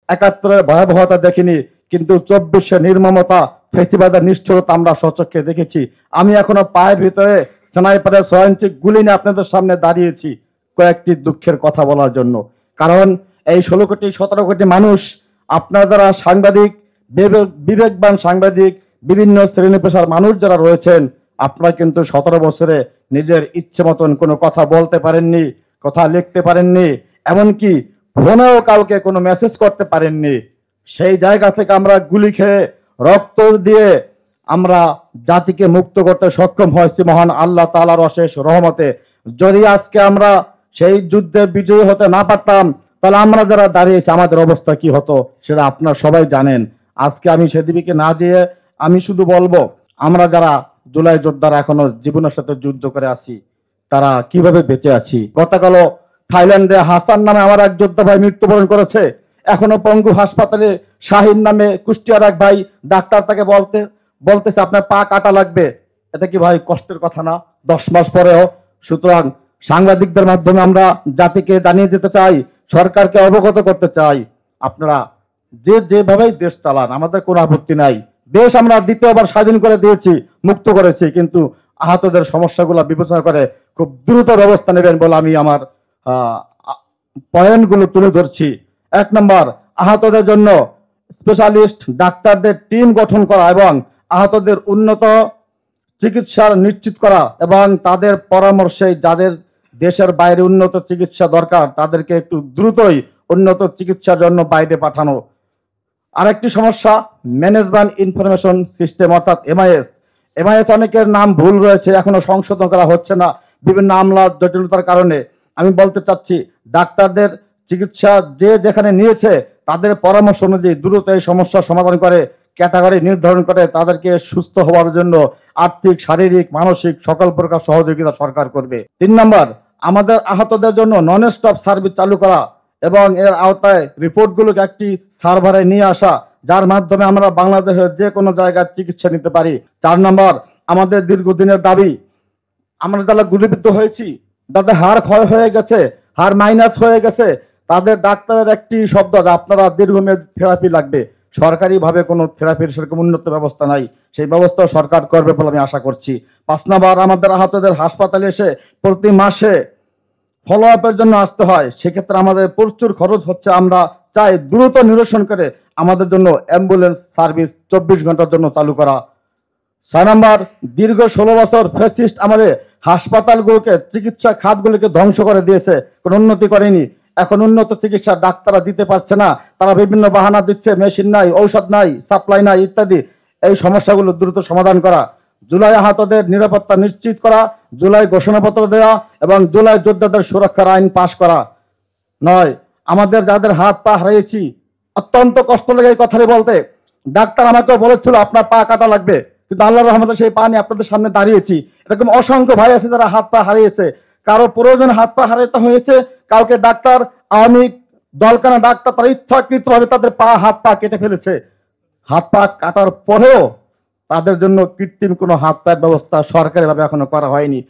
একাত্তরের ভয়াবহতা দেখিনি, কিন্তু 24-এ নির্মমতা, ফেসিবাদের নিষ্ঠুরতা আমরা স্বচক্ষে দেখেছি। আমি এখনো পায়ের ভিতরে স্নাইপারের 6 ইঞ্চি গুলি নিয়ে আপনাদের সামনে দাঁড়িয়েছি কয়েকটি দুঃখের কথা বলার জন্য। কারণ এই 16 কোটি 17 কোটি মানুষ, আপনারা যারা সাংবাদিক, বিবেকবান সাংবাদিক, বিভিন্ন শ্রেণী পেশার মানুষ যারা রয়েছেন, আপনারা কিন্তু 17 বছরে নিজের ইচ্ছে মতন কোনো কথা বলতে পারেননি, কথা লিখতে পারেননি, এমনকি ফোনেও কাউকে কোনো মেসেজ করতে পারেননি। সেই জায়গা থেকে আমরা গুলি খেয়ে, রক্ত দিয়ে আমরা জাতিকে মুক্ত করতে সক্ষম হয়েছি মহান আল্লাহ তাআলার অশেষ রহমতে। যদি আজকে আমরা সেই যুদ্ধে বিজয়ী হতে না পারতাম, তাহলে আমরা যারা দাঁড়িয়েছি আমাদের অবস্থা কি হতো সেটা আপনারা সবাই জানেন। আজকে আমি সেদিকে না যেয়ে আমি শুধু বলবো, আমরা যারা জুলাই যোদ্ধারা এখনো জীবনের সাথে যুদ্ধ করে আছি, তারা কিভাবে বেঁচে আছি। গতকাল থাইল্যান্ডে হাসান নামে আমার এক যোদ্ধা ভাই মৃত্যুবরণ করেছে। এখনো পঙ্গু হাসপাতালে শাহিন নামে কুষ্টিয়ার এক ভাই, ডাক্তার তাকে বলতেছে আপনার পা কাটা লাগবে। এটা কি ভাই কষ্টের কথা না? 10 মাস পরেও। সুতরাং সাংবাদিকদের মাধ্যমে আমরা জাতিকে জানিয়ে দিতে চাই, সরকারকে অবগত করতে চাই, আপনারা যেভাবেই দেশ চালান আমাদের কোনো আপত্তি নাই। দেশ আমরা দ্বিতীয়বার স্বাধীন করে দিয়েছি, মুক্ত করেছি, কিন্তু আহতদের সমস্যাগুলো বিবেচনা করে খুব দ্রুত ব্যবস্থা নেবেন বলে আমি আমার পয়েন্টগুলো তুলে ধরছি। 1 নম্বর, আহতদের জন্য স্পেশালিস্ট ডাক্তারদের টিম গঠন করা এবং আহতদের উন্নত চিকিৎসা নিশ্চিত করা এবং তাদের পরামর্শে যাদের দেশের বাইরে উন্নত চিকিৎসা দরকার তাদেরকে একটু দ্রুতই উন্নত চিকিৎসার জন্য বাইরে পাঠানো। আরেকটি সমস্যা, ম্যানেজমেন্ট ইনফরমেশন সিস্টেম অর্থাৎ এমআইএস অনেকের নাম ভুল রয়েছে, এখনো সংশোধন করা হচ্ছে না বিভিন্ন আমলা জটিলতার কারণে। আমি বলতে চাচ্ছি, ডাক্তারদের চিকিৎসা যে যেখানে নিয়েছে তাদের পরামর্শ অনুযায়ী দ্রুত এই সমস্যার সমাধান করে ক্যাটাগরি নির্ধারণ করে তাদেরকে সুস্থ হওয়ার জন্য আর্থিক, শারীরিক, মানসিক সকল প্রকার সহযোগিতা সরকার করবে। 3 নম্বর, আমাদের আহতদের জন্য নন স্টপ সার্ভিস চালু করা এবং এর আওতায় রিপোর্টগুলোকে একটি সার্ভারে নিয়ে আসা, যার মাধ্যমে আমরা বাংলাদেশের যে কোনো জায়গায় চিকিৎসা নিতে পারি। 4 নম্বর, আমাদের দীর্ঘদিনের দাবি, আমরা যারা গুলিবিদ্ধ হয়েছি, যাদের হাড় ক্ষয় হয়ে গেছে, হাড় মাইনাস হয়ে গেছে, তাদের ডাক্তারের একটি শব্দ, আপনারা দীর্ঘমেয়াদী থেরাপি লাগবে। সরকারিভাবে কোনো থেরাপির সেরকম উন্নত ব্যবস্থা নাই, সেই ব্যবস্থা সরকার করবে বলে আমি আশা করছি। 5 নম্বর, আমাদের আহতদের হাসপাতালে এসে প্রতি মাসে ফলো আপের জন্য আসতে হয়, সেক্ষেত্রে আমাদের প্রচুর খরচ হচ্ছে। আমরা চাই দ্রুত নিরসন করে আমাদের জন্য অ্যাম্বুলেন্স সার্ভিস 24 ঘন্টার জন্য চালু করা। 6 নম্বর, দীর্ঘ 16 বছর ফ্যাসিস্ট আমাদের হাসপাতালগুলোকে, চিকিৎসা খাতগুলোকে ধ্বংস করে দিয়েছে, কোনো উন্নতি করেনি। এখন উন্নত চিকিৎসা ডাক্তাররা দিতে পারছে না, তারা বিভিন্ন বাহানা দিচ্ছে, মেশিন নাই, ঔষধ নাই, সাপ্লাই নাই ইত্যাদি। এই সমস্যাগুলো দ্রুত সমাধান করা। জুলাই আহতদের নিরাপত্তা নিশ্চিত করা, জুলাই ঘোষণাপত্র দেওয়া এবং জুলাই যোদ্ধাদের সুরক্ষার আইন পাশ করা। 9, আমাদের যাদের হাত পা হারিয়েছি, অত্যন্ত কষ্ট লাগে এই কথাটি বলতে। ডাক্তার আমাকে বলেছিল আপনার পা কাটা লাগবে, কিন্তু আল্লাহর রহমতে সেই পা নিয়ে আপনাদের সামনে দাঁড়িয়েছি। এরকম অসংখ্য ভাই আছে যারা হাত পা হারিয়েছে, কারো প্রয়োজন হাত পা হারাতে হয়েছে, কাউকে ডাক্তার, আওয়ামী দলকানা ডাক্তার তারা ইচ্ছাকৃতভাবে তাদের পা হাত পা কেটে ফেলেছে। হাত পা কাটার পরেও তাদের জন্য কৃত্রিম কোনো হাত পায়ের ব্যবস্থা সরকারিভাবে এখনো করা হয়নি।